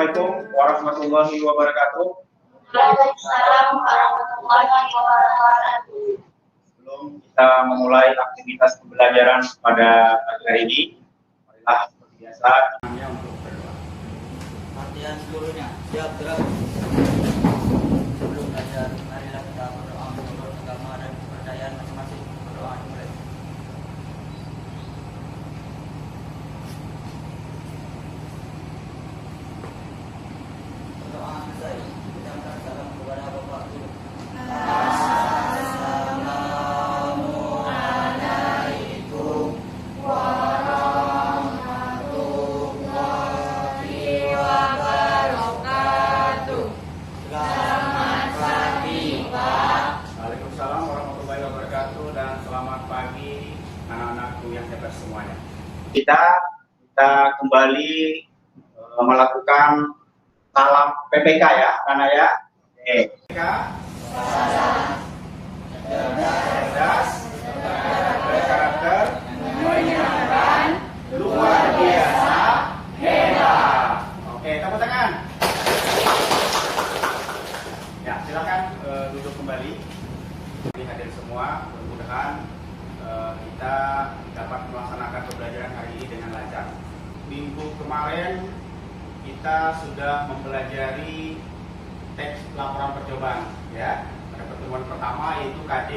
Assalamualaikum warahmatullahi wabarakatuh. Waalaikumsalam warahmatullahi wabarakatuh. Sebelum kita memulai aktivitas pembelajaran pada pagi hari ini, marilah seperti biasa untuk berdoa. Latihan seluruhnya siap gerak. Sebelum belajar, marilah kita berdoa menurut agama dan kepercayaan masing-masing. Berdoa dimulai. Berdoa selesai. Ucapkan salam kepada Bapak Guru. Assalamualaikum warahmatullahi wabarakatuh. Selamat pagi, Pak. Waalaikumsalam warahmatullahi wabarakatuh dan selamat pagi anak-anakku yang hebat semuanya. Kita kembali melakukan salam PPK ya, karena ya. PPK. Cerdas, berkarakter, menyenangkan, luar biasa, hebat. Oke, tepuk tangan. Ya, silakan duduk kembali. Ini hadir semua, mudah-mudahan kita dapat melaksanakan pembelajaran hari ini dengan lancar. Minggu kemarin kita sudah mempelajari teks laporan percobaan ya. Pada pertemuan pertama yaitu KD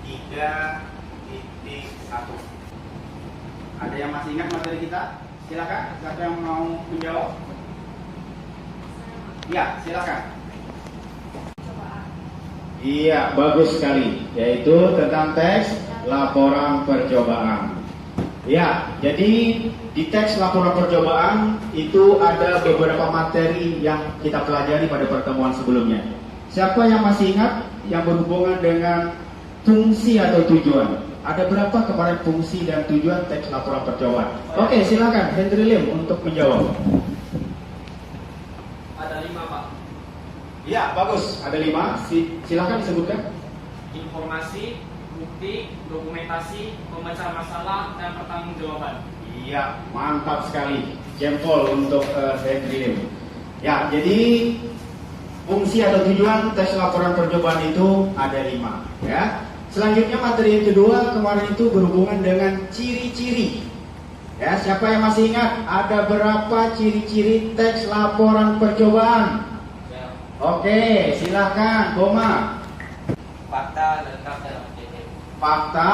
3.1. Ada yang masih ingat materi kita? Silakan, siapa yang mau menjawab? Ya, silakan. Iya, bagus sekali. Yaitu tentang teks laporan percobaan. Ya, jadi di teks laporan percobaan itu ada beberapa materi yang kita pelajari pada pertemuan sebelumnya. Siapa yang masih ingat yang berhubungan dengan fungsi atau tujuan? Ada berapa kemarin fungsi dan tujuan teks laporan percobaan? Oke, silakan Hendry Lim untuk menjawab. Ada 5, Pak. Ya, bagus. Ada 5. Silakan disebutkan. Informasi, bukti, dokumentasi, pemecah masalah, dan pertanggungjawaban. Iya, mantap sekali. Jempol untuk Hendry Lim. Ya, jadi fungsi atau tujuan tes laporan percobaan itu ada 5. Ya. Selanjutnya materi yang kedua kemarin itu berhubungan dengan ciri-ciri. Ya, siapa yang masih ingat ada berapa ciri-ciri teks laporan percobaan? Oke, silakan, Boma. Fakta lengkap dan objektif. Fakta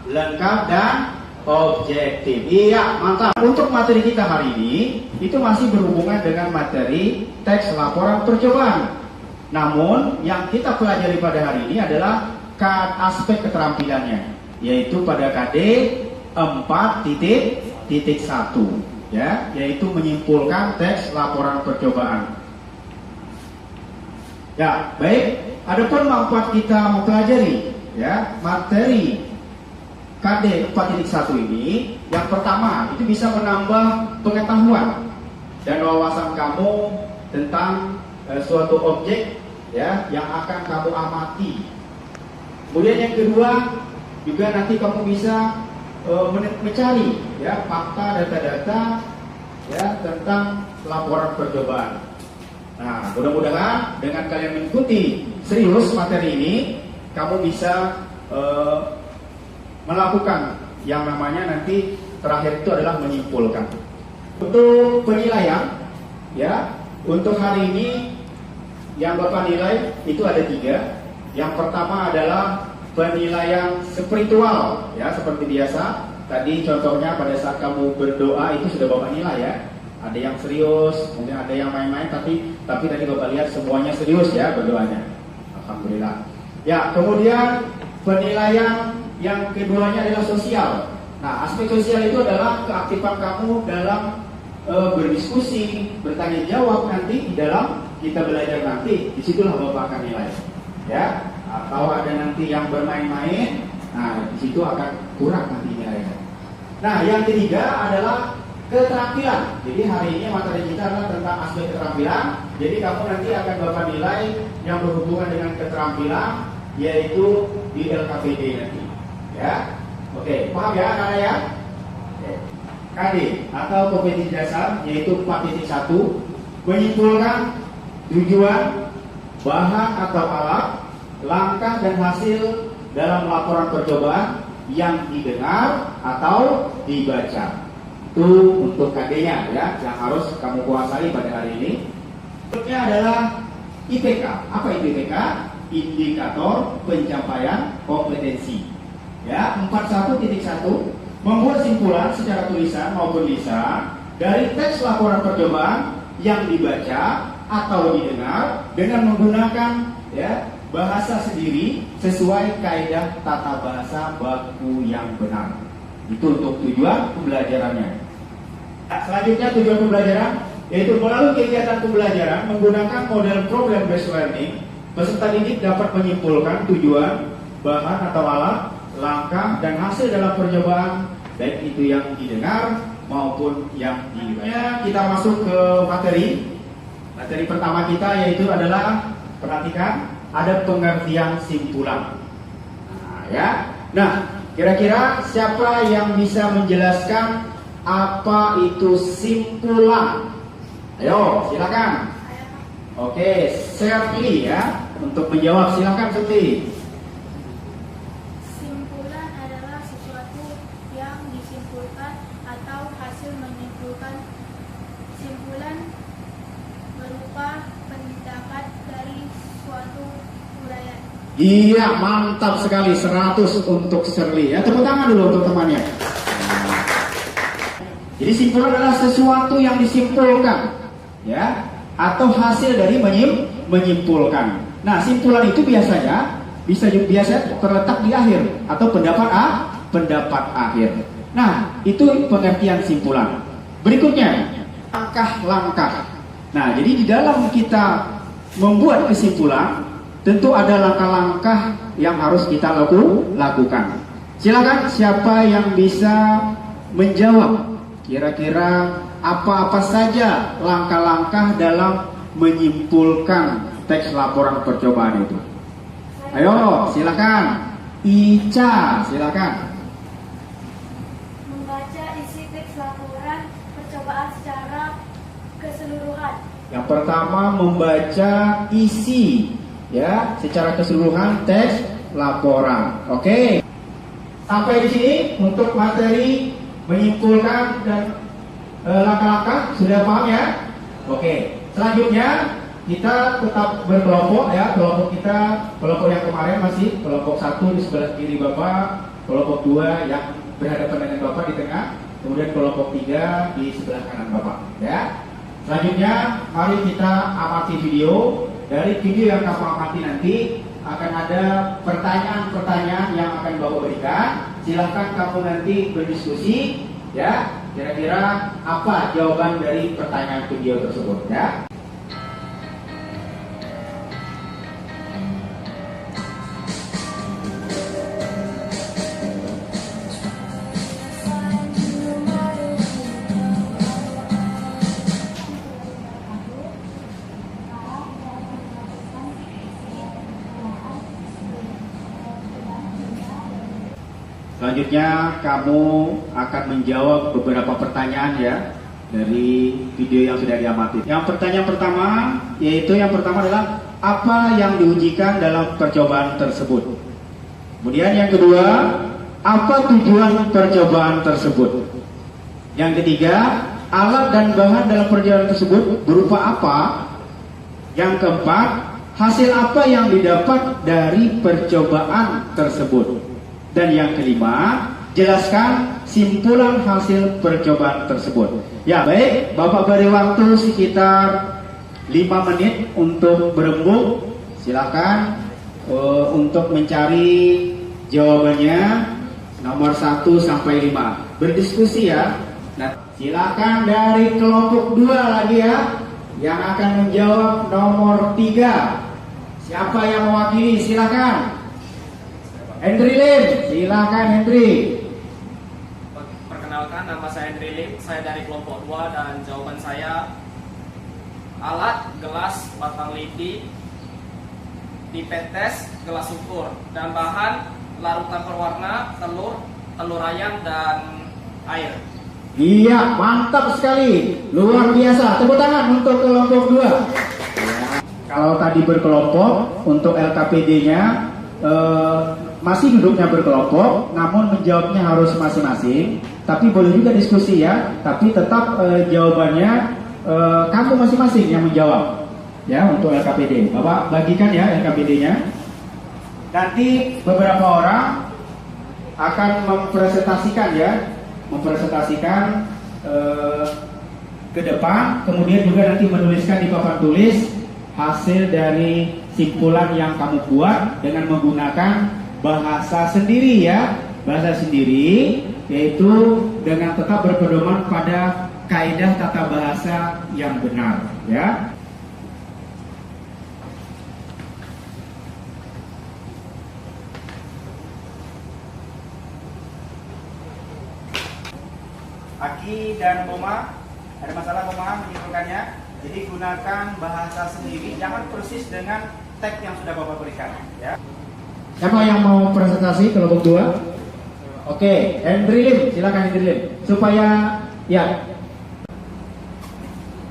lengkap dan objektif. Iya, mantap. Untuk materi kita hari ini itu masih berhubungan dengan materi teks laporan percobaan. Namun yang kita pelajari pada hari ini adalah aspek keterampilannya, yaitu pada KD 4.1 ya, yaitu menyimpulkan teks laporan percobaan. Ya, baik. Adapun manfaat kita mempelajari ya materi KD 4.1 ini, yang pertama itu bisa menambah pengetahuan dan wawasan kamu tentang suatu objek ya yang akan kamu amati. Kemudian yang kedua juga nanti kamu bisa mencari ya fakta data-data ya tentang laporan percobaan. Nah, mudah-mudahan dengan kalian mengikuti serius materi ini, kamu bisa melakukan yang namanya nanti terakhir itu adalah menyimpulkan. Untuk penilaian, ya, untuk hari ini yang Bapak nilai itu ada 3. Yang pertama adalah penilaian spiritual, ya, seperti biasa. Tadi contohnya pada saat kamu berdoa itu sudah Bapak nilai ya. Ada yang serius, mungkin ada yang main-main, tapi tadi Bapak lihat semuanya serius ya berdoanya. Alhamdulillah. Ya, kemudian penilaian yang keduanya adalah sosial. Nah, aspek sosial itu adalah keaktifan kamu dalam berdiskusi, bertanya jawab nanti di dalam kita belajar nanti. Disitulah Bapak akan nilai. Ya, atau ada nanti yang bermain-main, nah di situ akan kurang nanti nilainya. Nah, yang ketiga adalah keterampilan. Jadi hari ini materi kita adalah tentang aspek keterampilan. Jadi kamu nanti akan Bapak nilai yang berhubungan dengan keterampilan, yaitu di LKPD nanti. Ya, oke, paham ya anak-anak ya? Oke. KD atau kompetensi dasar yaitu 4.1 menyimpulkan tujuan, bahan atau alat, langkah dan hasil dalam laporan percobaan yang didengar atau dibaca. Itu untuk KD-nya ya, yang harus kamu kuasai pada hari ini. Berikutnya adalah IPK. Apa itu IPK? Indikator pencapaian kompetensi. Ya, 41.1 membuat simpulan secara tulisan maupun lisan dari teks laporan percobaan yang dibaca atau didengar dengan menggunakan ya bahasa sendiri sesuai kaidah tata bahasa baku yang benar. Itu untuk tujuan pembelajarannya. Selanjutnya tujuan pembelajaran yaitu melalui kegiatan pembelajaran menggunakan model problem based learning, peserta didik dapat menyimpulkan tujuan, bahan atau alat, langkah dan hasil dalam percobaan baik itu yang didengar maupun yang dibaca. Kita masuk ke materi. Materi pertama kita yaitu adalah, perhatikan, ada pengertian simpulan. Nah, kira-kira siapa yang bisa menjelaskan apa itu simpulan? Ayo, silakan. Oke, saya pilih ya untuk menjawab. Silakan, Suti. Simpulan adalah sesuatu yang disimpulkan atau hasil menyimpulkan. Simpulan berupa pendapat dari suatu uraian. Iya, mantap sekali. 100 untuk Shirley ya. Tepuk tangan dulu untuk temannya. Jadi simpulan adalah sesuatu yang disimpulkan ya, atau hasil dari menyimpulkan. Nah, simpulan itu biasanya biasa terletak di akhir atau pendapat akhir. Nah, itu pengertian simpulan. Berikutnya, langkah-langkah. Nah, jadi di dalam kita membuat kesimpulan, tentu ada langkah-langkah yang harus kita lakukan. Silakan, siapa yang bisa menjawab kira-kira apa-apa saja langkah-langkah dalam menyimpulkan teks laporan percobaan itu? Ayo, silakan. Ica, silakan. Membaca isi teks laporan percobaan secara keseluruhan. Yang pertama, membaca isi ya secara keseluruhan teks laporan. Oke. Sampai di sini untuk materi menyimpulkan dan langkah-langkah sudah paham ya? Oke. Selanjutnya kita tetap berkelompok ya. Kelompok yang kemarin masih kelompok 1 di sebelah kiri Bapak, kelompok 2 yang berhadapan dengan Bapak di tengah, kemudian kelompok 3 di sebelah kanan Bapak ya. Selanjutnya mari kita amati video. Dari video yang kamu amati nanti akan ada pertanyaan-pertanyaan yang akan Bapak berikan. Silahkan kamu nanti berdiskusi ya, kira-kira apa jawaban dari pertanyaan video tersebut ya. Selanjutnya kamu akan menjawab beberapa pertanyaan ya dari video yang sudah diamati. Yang pertanyaan pertama adalah apa yang diujikan dalam percobaan tersebut. Kemudian yang kedua, apa tujuan percobaan tersebut. Yang ketiga, alat dan bahan dalam percobaan tersebut berupa apa. Yang keempat, hasil apa yang didapat dari percobaan tersebut. Dan yang kelima, jelaskan simpulan hasil percobaan tersebut. Ya baik, Bapak beri waktu sekitar 5 menit untuk berembuk. Silakan untuk mencari jawabannya nomor 1 sampai 5. Berdiskusi ya. Nah, silakan dari kelompok 2 lagi ya, yang akan menjawab nomor 3. Siapa yang mewakili? Silakan. Hendri Lim, silakan Hendri. Perkenalkan, nama saya Hendri Lim, saya dari kelompok 2 dan jawaban saya alat, gelas, batang lidi, pipet tes, gelas ukur, dan bahan larutan berwarna, telur ayam dan air. Iya, mantap sekali. Luar biasa. Tepuk tangan untuk kelompok 2. Kalau tadi berkelompok, untuk LKPD-nya masih duduknya berkelompok, namun menjawabnya harus masing-masing. Tapi boleh juga diskusi ya. Tapi tetap jawabannya kamu masing-masing yang menjawab. Ya, untuk LKPD. Bapak bagikan ya LKPD-nya. Nanti beberapa orang akan mempresentasikan ke depan, kemudian juga nanti menuliskan di papan tulis hasil dari simpulan yang kamu buat dengan menggunakan bahasa sendiri ya, bahasa sendiri, yaitu dengan tetap berpedoman pada kaidah tata bahasa yang benar ya. Aki dan Boma, ada masalah Boma menyimpulkannya. Jadi gunakan bahasa sendiri, jangan persis dengan teks yang sudah Bapak berikan. Ya. Siapa yang mau presentasi kelompok 2? Oke, Hendri Lim, silakan Hendri Lim. Supaya ya,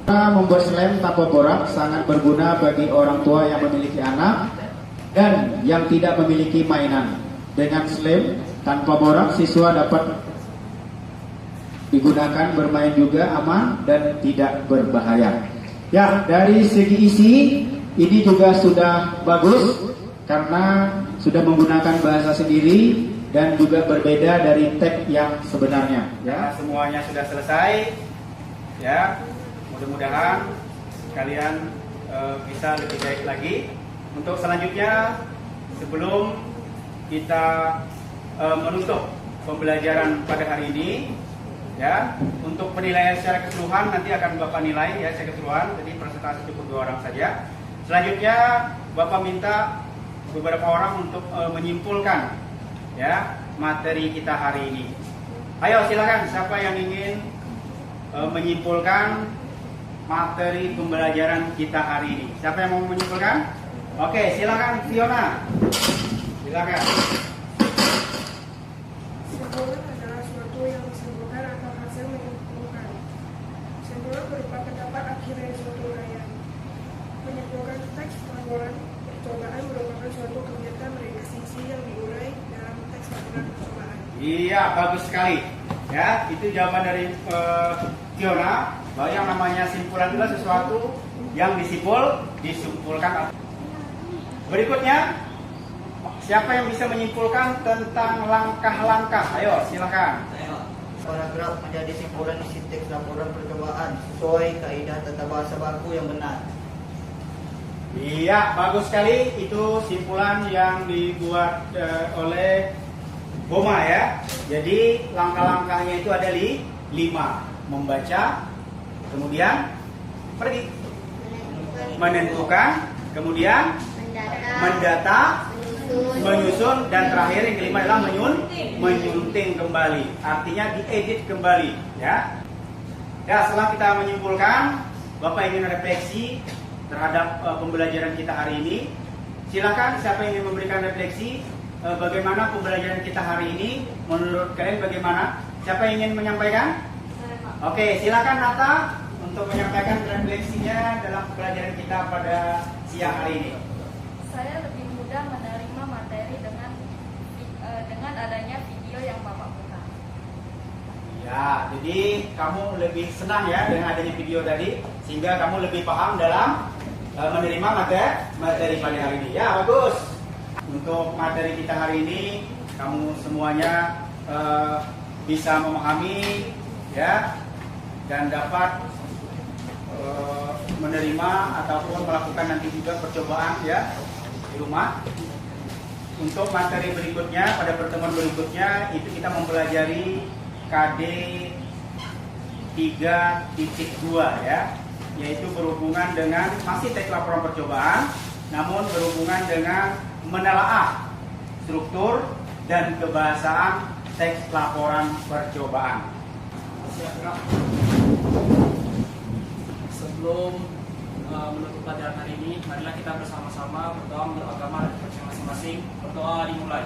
kita membuat slam tanpa borak sangat berguna bagi orang tua yang memiliki anak dan yang tidak memiliki mainan. Dengan slam tanpa borak, siswa dapat digunakan bermain juga aman dan tidak berbahaya. Ya, dari segi isi ini juga sudah bagus karena sudah menggunakan bahasa sendiri dan juga berbeda dari teks yang sebenarnya. Ya, semuanya sudah selesai. Ya, mudah-mudahan kalian bisa lebih baik lagi. Untuk selanjutnya, sebelum kita menutup pembelajaran pada hari ini, ya, untuk penilaian secara keseluruhan nanti akan Bapak nilai ya secara keseluruhan. Jadi presentasi cukup 2 orang saja. Selanjutnya Bapak minta beberapa orang untuk menyimpulkan ya materi kita hari ini. Ayo silakan, siapa yang ingin menyimpulkan materi pembelajaran kita hari ini? Siapa yang mau menyimpulkan? Oke, silakan Fiona. Silakan. Simpulan adalah suatu yang disimpulkan atau hasil menyimpulkan. Simpulan berupa pendapat akhir dari suatu uraian. Menyimpulkan teks laporan percobaan merupakan suatu kegiatan redaksi yang diurai dalam teks laporan percobaan. Iya, bagus sekali. Ya, itu jawaban dari Fiona bahwa yang namanya simpulan adalah sesuatu yang disimpulkan. Berikutnya, siapa yang bisa menyimpulkan tentang langkah-langkah? Ayo, silakan. Paragraf menjadi simpulan isi teks laporan percobaan sesuai kaidah tata bahasa baku yang benar. Iya, bagus sekali. Itu simpulan yang dibuat oleh Boma ya. Jadi langkah-langkahnya itu ada 5. Membaca, kemudian pergi, menentukan, kemudian mendata, menyusun, dan terakhir yang kelima adalah menyunting kembali. Artinya diedit kembali ya. Ya, setelah kita menyimpulkan, Bapak ingin refleksi terhadap pembelajaran kita hari ini. Silakan, siapa yang ingin memberikan refleksi bagaimana pembelajaran kita hari ini? Menurut kalian bagaimana? Siapa yang ingin menyampaikan? Oke, silakan Nata untuk menyampaikan refleksinya dalam pembelajaran kita pada siang hari ini. Saya lebih mudah menerima materi dengan adanya video yang Bapak buka. Ya, jadi kamu lebih senang ya dengan adanya video tadi, sehingga kamu lebih paham dalam menerima materi pada hari ini. Ya, bagus. Untuk materi kita hari ini, kamu semuanya bisa memahami ya dan dapat menerima ataupun melakukan nanti juga percobaan ya di rumah. Untuk materi berikutnya, pada pertemuan berikutnya itu kita mempelajari KD 3.2 ya, yaitu berhubungan dengan masih teks laporan percobaan, namun berhubungan dengan menelaah struktur dan kebahasaan teks laporan percobaan. Sebelum menutup pelajaran hari ini, marilah kita bersama-sama berdoa menurut agama dan percaya masing-masing. Berdoa dimulai.